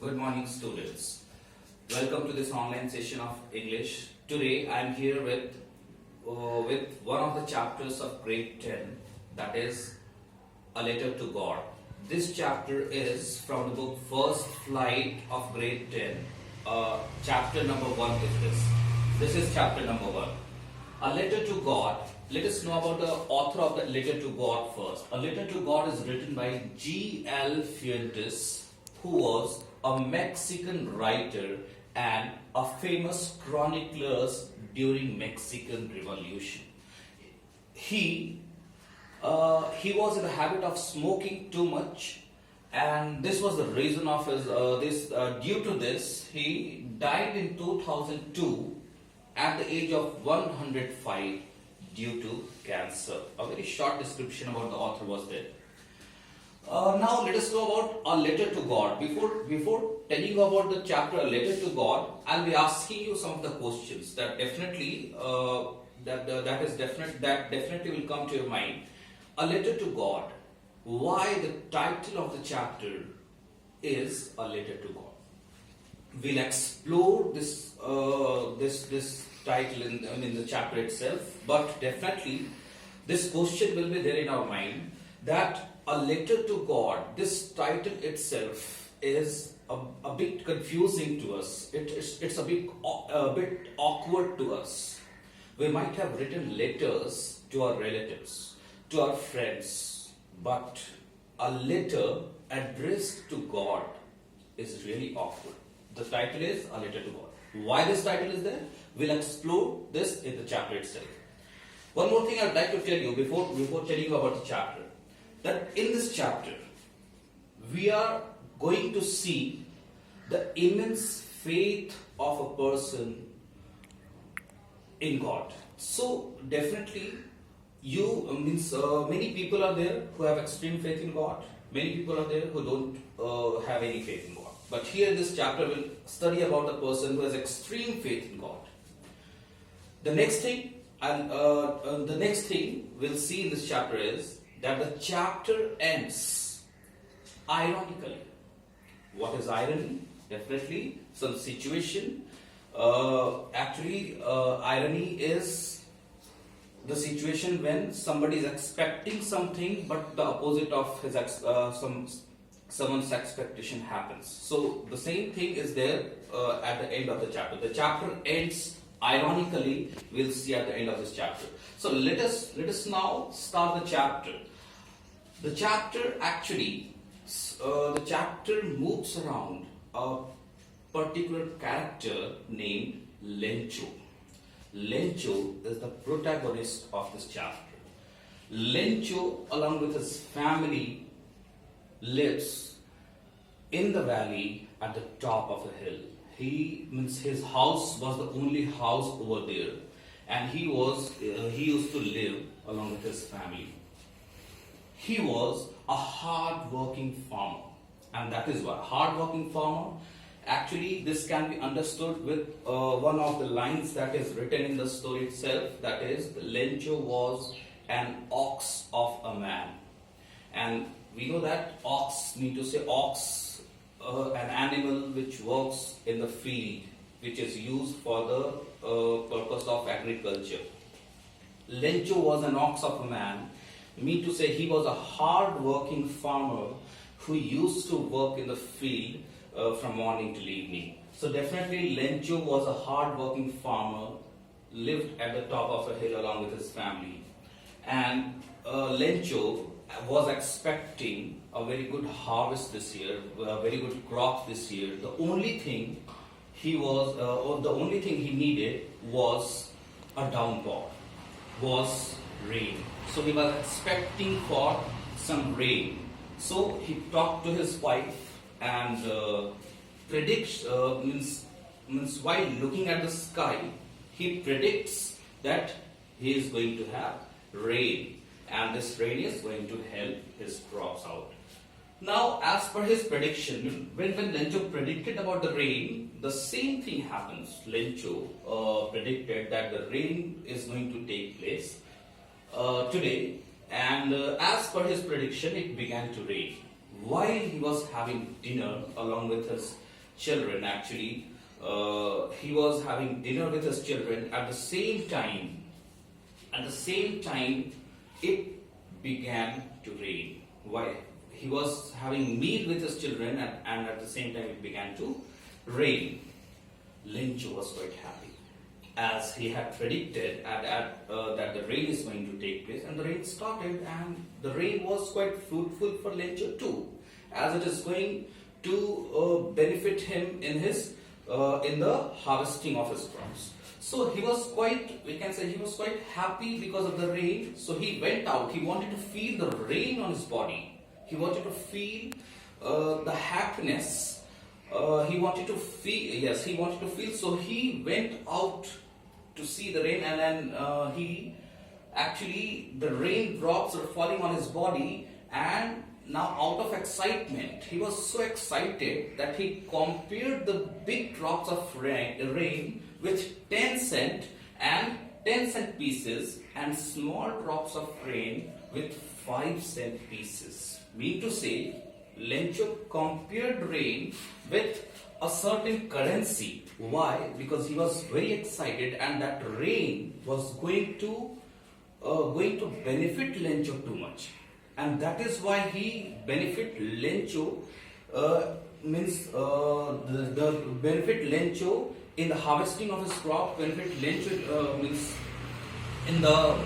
Good morning, students. Welcome to this online session of English. Today I am here with one of the chapters of grade 10, that is A Letter to God. This chapter is from the book First Flight of grade 10. Chapter number 1 is this. This is chapter number 1. A Letter to God. Let us know about the author of the Letter to God first. A Letter to God is written by G.L. Fuentes, who was a Mexican writer and a famous chronicler during Mexican Revolution. He was in the habit of smoking too much, and this was the reason of his due to this he died in 2002 at the age of 105 due to cancer. A very short description about the author was there. Now let us know about A Letter to God. Before telling you about the chapter A Letter to God, I'll be asking you some of the questions that definitely definitely will come to your mind. A Letter to God. Why the title of the chapter is A Letter to God? We'll explore this title in the chapter itself, but definitely this question will be there in our mind that A Letter to God, this title itself is a bit confusing to us. It's a bit awkward to us. We might have written letters to our relatives, to our friends, but a letter addressed to God is really awkward. The title is A Letter to God. Why this title is there? We'll explore this in the chapter itself. One more thing I would like to tell you before telling you about the chapter, that in this chapter we are going to see the immense faith of a person in God. So definitely many people are there who have extreme faith in God. Many people are there who don't have any faith in God. But here in this chapter we'll study about a person who has extreme faith in God. The next thing we'll see in this chapter is that the chapter ends ironically. What is irony? Definitely some situation. Irony is the situation when somebody is expecting something, but the opposite of his someone's expectation happens. So the same thing is there at the end of the chapter. The chapter ends ironically. We'll see at the end of this chapter. So let us now start the chapter. The chapter moves around a particular character named Lencho. Lencho is the protagonist of this chapter. Lencho, along with his family, lives in the valley at the top of a hill. His house was the only house over there, and he used to live along with his family. He was a hard-working farmer, and that is why hard-working farmer. Actually, this can be understood with one of the lines that is written in the story itself. That is, Lencho was an ox of a man, and we know that ox mean to say ox, an animal which works in the field, which is used for the purpose of agriculture. Lencho was an ox of a man, mean to say he was a hard-working farmer who used to work in the field from morning till evening. So definitely Lencho was a hard-working farmer, lived at the top of a hill along with his family, and Lencho was expecting a very good harvest this year, a very good crop this year. The only thing he needed was a downpour, was rain. So he was expecting for some rain. So he talked to his wife and while looking at the sky, he predicts that he is going to have rain, and this rain is going to help his crops out. Now, as per his prediction, when Lencho predicted about the rain, the same thing happens. Lencho predicted that the rain is going to take place today, and as per his prediction, it began to rain. While he was having dinner along with his children actually. He was having dinner with his children. At the same time, it began to rain. Why? He was having meal with his children, and at the same time, it began to rain. Lencho was quite happy, as he had predicted that the rain is going to take place, and the rain started, and the rain was quite fruitful for Lencho too, as it is going to benefit him in the harvesting of his crops. So he was quite, we can say, he was quite happy because of the rain. So he went out. He wanted to feel the rain on his body. He wanted to feel the happiness. He wanted to feel. Yes, he wanted to feel. So he went out to see the rain, and then he actually, the raindrops were falling on his body, and now out of excitement, he was so excited that he compared the big drops of rain with 10 cent and 10 cent pieces, and small drops of rain with 5 cent pieces. Mean to say, Lencho compared rain with a certain currency. Why? Because he was very excited, and that rain was going to benefit Lencho too much. And that is why he benefit Lencho, the benefit Lencho in the harvesting of his crop, benefit Lencho means in the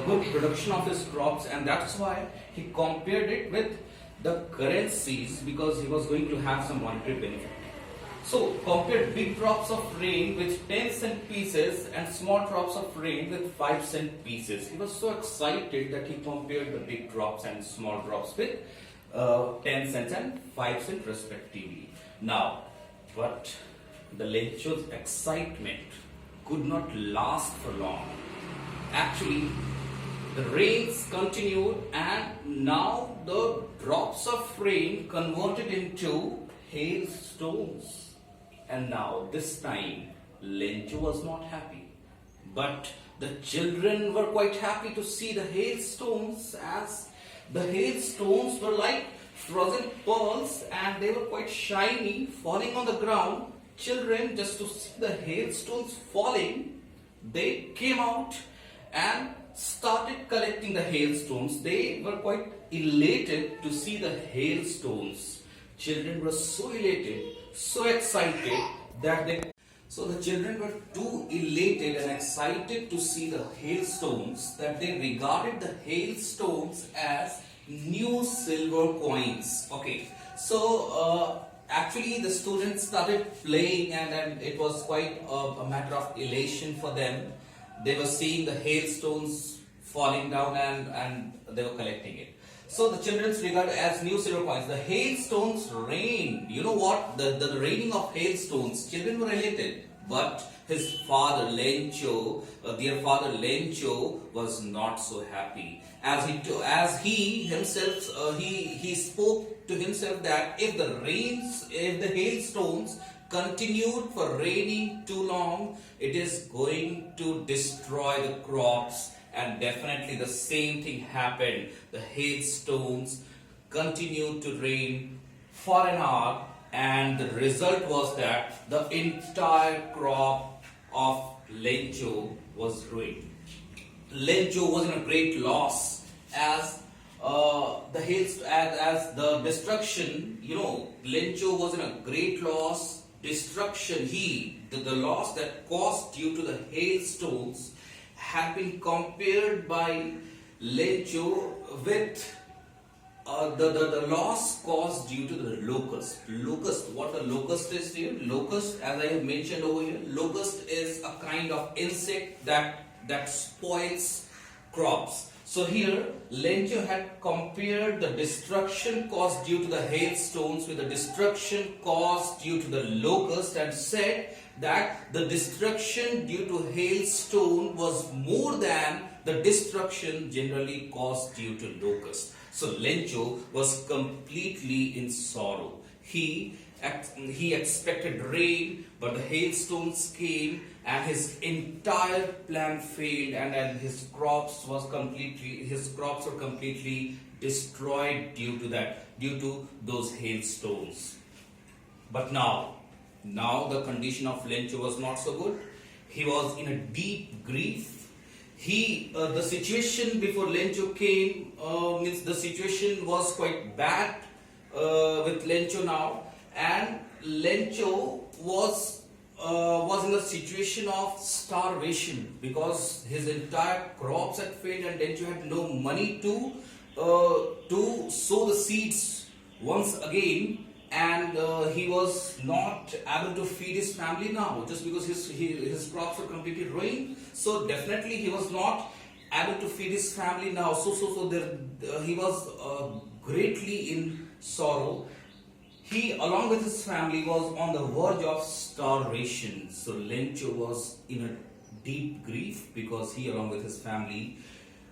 good production of his crops, and that's why he compared it with the currencies, because he was going to have some monetary benefit. So compared big drops of rain with 10 cent pieces and small drops of rain with 5 cent pieces. He was so excited that he compared the big drops and small drops with 10 cents and 5 cents respectively. Now, but the Lencho's excitement could not last for long. Actually, the rains continued, and now the drops of rain converted into hailstones. And now this time Lencho was not happy, but the children were quite happy to see the hailstones, as the hailstones were like frozen pearls, and they were quite shiny, falling on the ground. Children, just to see the hailstones falling, they came out and started collecting the hailstones. They were quite elated to see the hailstones. Children were so elated, so excited that the children were too elated and excited to see the hailstones that they regarded the hailstones as new silver coins. Okay, so actually the students started playing, and it was quite a matter of elation for them. They were seeing the hailstones falling down, and they were collecting it. So the children regarded as new silver coins. The hailstones rained. You know what? The raining of hailstones. Children were elated, but his father Lencho, their father Lencho, was not so happy. As he himself, he spoke to himself that if the hailstones continued for raining too long, it is going to destroy the crops. And definitely the same thing happened. The hailstones continued to rain for an hour, and the result was that the entire crop of Lencho was ruined. Lencho was in a great loss, as the destruction. Lencho was in a great loss. Destruction. The loss that caused due to the hailstones had been compared by Lencho with the loss caused due to the locust. Locust, what the locust is here? Locust, as I have mentioned over here, locust is a kind of insect that spoils crops. So here, Lencho had compared the destruction caused due to the hailstones with the destruction caused due to the locust, and said that the destruction due to hailstone was more than the destruction generally caused due to locust. So Lencho was completely in sorrow. He expected rain, but the hailstones came, and his entire plan failed, and his crops were completely destroyed due to those hailstones. But now Now the condition of Lencho was not so good. He was in a deep grief. The situation before Lencho came, means the situation was quite bad with Lencho now, and Lencho was in a situation of starvation because his entire crops had failed and Lencho had no money to sow the seeds once again, and he was not able to feed his family now just because his crops were completely ruined. So definitely he was not able to feed his family now. So there, he was greatly in sorrow. He, along with his family, was on the verge of starvation. So Lencho was in a deep grief because he, along with his family,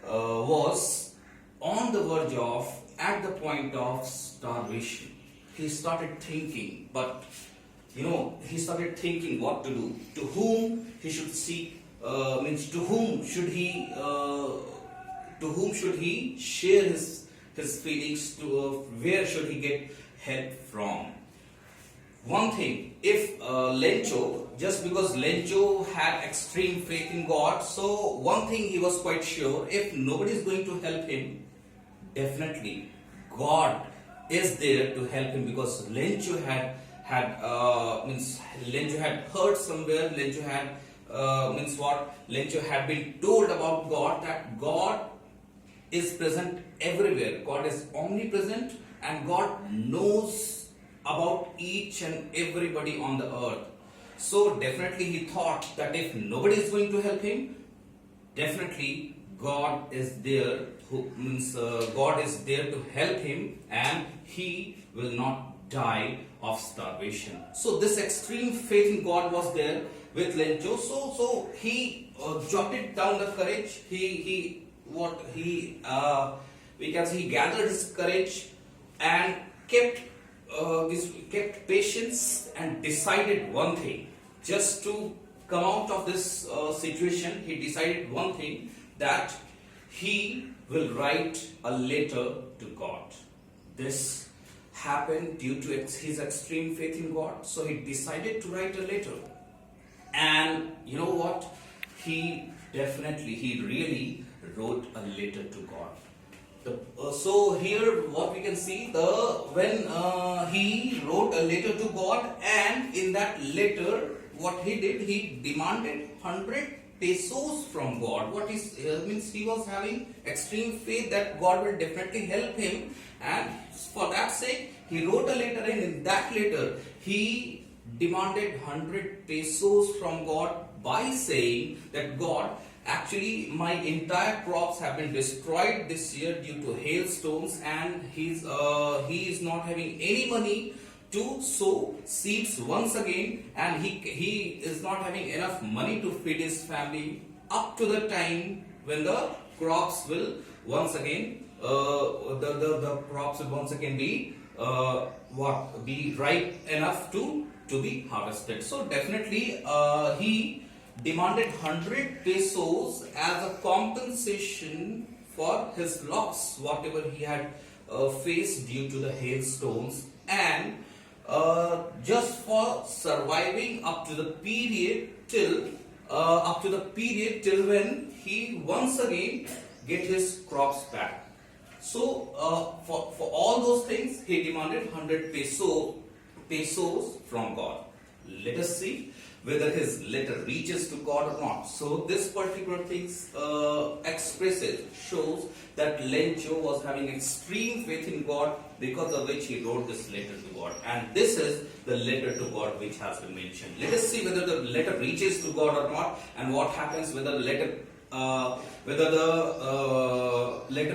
was on the verge of, at the point of starvation. He started thinking, he started thinking what to do, to whom he should seek, to whom should he share his feelings, where should he get help from. One thing, if Lencho, just because Lencho had extreme faith in God, so one thing he was quite sure, if nobody is going to help him, definitely God is there to help him, because Lencho had heard somewhere, Lencho had been told about God, that God is present everywhere. God is omnipresent and God knows about each and everybody on the earth. So definitely he thought that if nobody is going to help him, definitely God is there, God is there to help him, and he will not die of starvation. So this extreme faith in God was there with Lencho. So he jotted down the courage. He gathered his courage and kept patience and decided one thing. Just to come out of this situation, he decided one thing, that he will write a letter to God. This happened due to his extreme faith in God. So he decided to write a letter. And you know what? He really wrote a letter to God. So here what we can see, when he wrote a letter to God, and in that letter what he did, he demanded 100 pesos from God. What is means he was having extreme faith that God will definitely help him, and for that sake he wrote a letter, and in that letter he demanded 100 pesos from God by saying that God, actually my entire crops have been destroyed this year due to hailstones, and he is not having any money to sow seeds once again, and he is not having enough money to feed his family up to the time when the crops will once again the crops will once again be be ripe enough to be harvested. So definitely he demanded 100 pesos as a compensation for his loss, whatever he had faced due to the hailstones, and just for surviving up to the period till when he once again get his crops back. So for all those things he demanded 100 pesos from God. Let us see whether his letter reaches to God or not. So this particular thing shows that Lencho was having extreme faith in God, because of which he wrote this letter to God. And this is the letter to God which has been mentioned. Let us see whether the letter reaches to God or not, and what happens whether the letter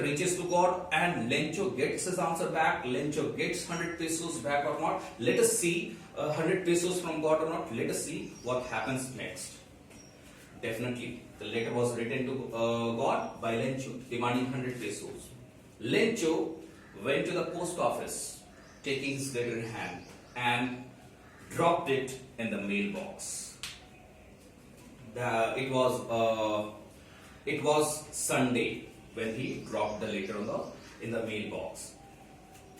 reaches to God and Lencho gets his answer back, Lencho gets 100 pesos back or not. Let us see 100 pesos from God or not. Let us see what happens next. Definitely the letter was written to God by Lencho demanding 100 pesos. Lencho went to the post office taking his letter in hand and dropped it in the mailbox. It was Sunday when he dropped the letter in the mailbox.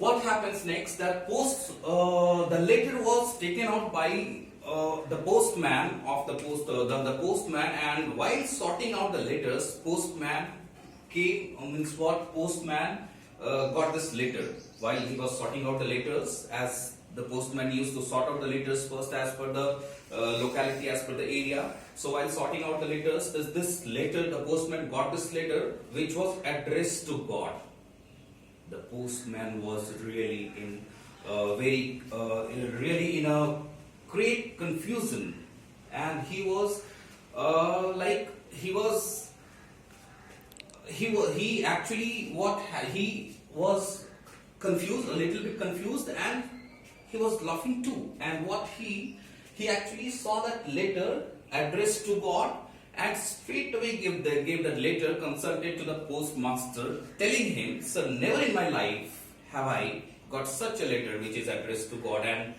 what happens next? That the letter was taken out by the postman of the postman, and while sorting out the letters, postman postman got this letter. While he was sorting out the letters, as the postman used to sort out the letters first as per the locality, as per the area. So while sorting out the letters, this letter, the postman got this letter which was addressed to God. The postman was really in really in a great confusion, and he was he actually he was confused, a little bit confused, and he was laughing too. And what he actually saw that letter addressed to God, and straight away gave that letter, consulted to the postmaster, telling him, "Sir, never in my life have I got such a letter which is addressed to God, and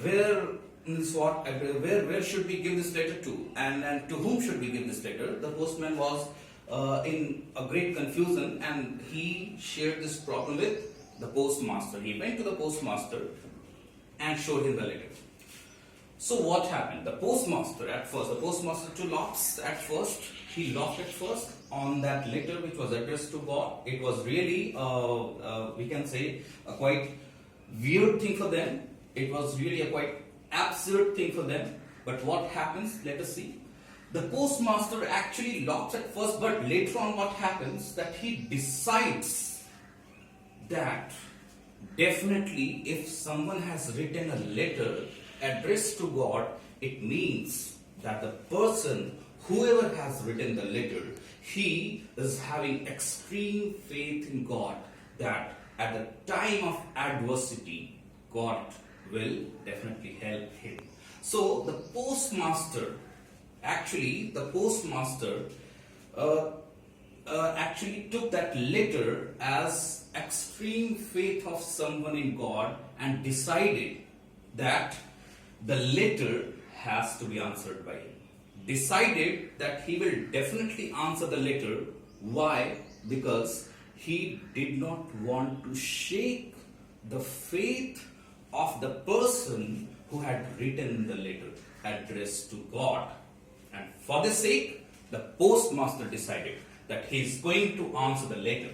where means what? Where should we give this letter to? And to whom should we give this letter?" The postman was in a great confusion, and he shared this problem with the postmaster. He went to the postmaster and showed him the letter. So what happened? The postmaster too laughed at first. He laughed at first on that letter which was addressed to God. It was really, we can say, a quite weird thing for them. It was really a quite absurd thing for them. But what happens? Let us see. The postmaster actually laughs at first, but later on what happens? That he decides that definitely if someone has written a letter addressed to God, it means that the person, whoever has written the letter, he is having extreme faith in God, that at the time of adversity, God will definitely help him. So the postmaster actually took that letter as extreme faith of someone in God, and decided that the letter has to be answered by him. Decided that he will definitely answer the letter. Why? Because he did not want to shake the faith of the person who had written the letter addressed to God. And for the sake, the postmaster decided that he is going to answer the letter.